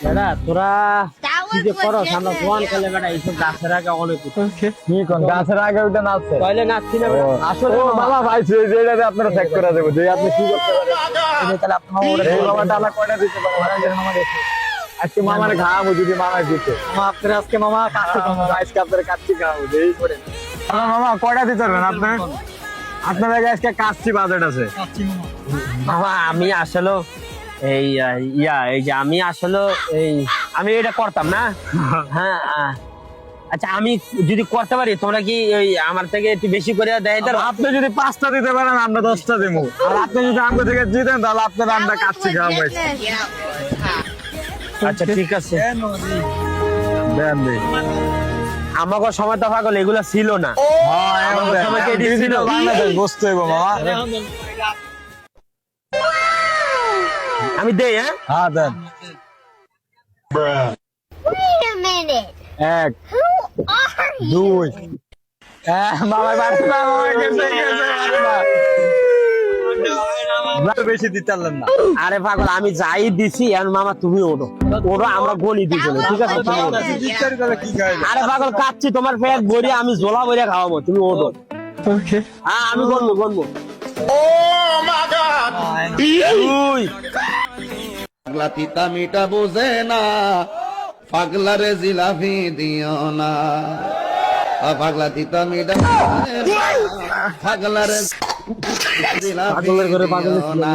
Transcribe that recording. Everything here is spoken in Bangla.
বেটা তোরা কি যে করো আমরা জোয়ান খেলে বেটা এইসব গাছের আগে অনেক কি কোন গাছের আগে ওইটা নাচছে তাহলে নাচছি না বেটা আসলে বাবা ভাই যে এটাতে আপনারা চেক করে দেবো যে আপনি কি করতে পারেন তাহলে আপনার এই বাবাটা আমরা কয়টা দিতে পারবো আজকে মামার খাওয়াবো যদি মামা দিতে আপনার আজকে মামা কাচ্ছি আজকে আপনার কাচ্ছি খাওয়াবো এই করে মামা কয়টা দিতে পারবেন আপনার আপনার আজকে কাচ্ছি বাজেট আছে বাবা আমি আসলে এই এই যে আমি আসলে আমি এটা করতাম না হ্যাঁ আচ্ছা আমি যদি করতে পারি তোমরা কি ওই আমার থেকে একটু বেশি করে দেয় তো আপনি যদি 5টা দিতে পারেন আমরা 10টা দেবো আর আপনি যদি আমাদের থেকে জিতেন তাহলে আপনার আমরা কাচ্ছি খাওয়াবো আচ্ছা ঠিক আছে দেন দেন আমাকে সময় তো পাগল এগুলা ছিল না আমাকে সময় কে দিছিল বাংলাদেশ বসতে হইব মামা আমি দেই হ্যাঁ দেন Wait a minute. এক Who are you? দুই মামা বাড়তে না মামা গেছে বেশি দিতে পারলেন না আরে পাগল আমি যাই দিছি আর মামা তুমি ওঠো ওঠো আমরা গলি দিছিল ঠিক আছে তুমি ওঠো। কি খাইবে আরে পাগল কাচ্ছি তোমার পেট ভরে আমি ঝোলা ভরে খাওয়াবো তুমি ওঠো ওকে হ্যাঁ আমি গনবো তুই পাগলা তিতা মিটা বোঝে না পাগলারে জিলাপি দিও না পাগলা তিতা মিটা পাগলারে জিলাপি পাগলের ঘরে পাগলের দিও ছিল না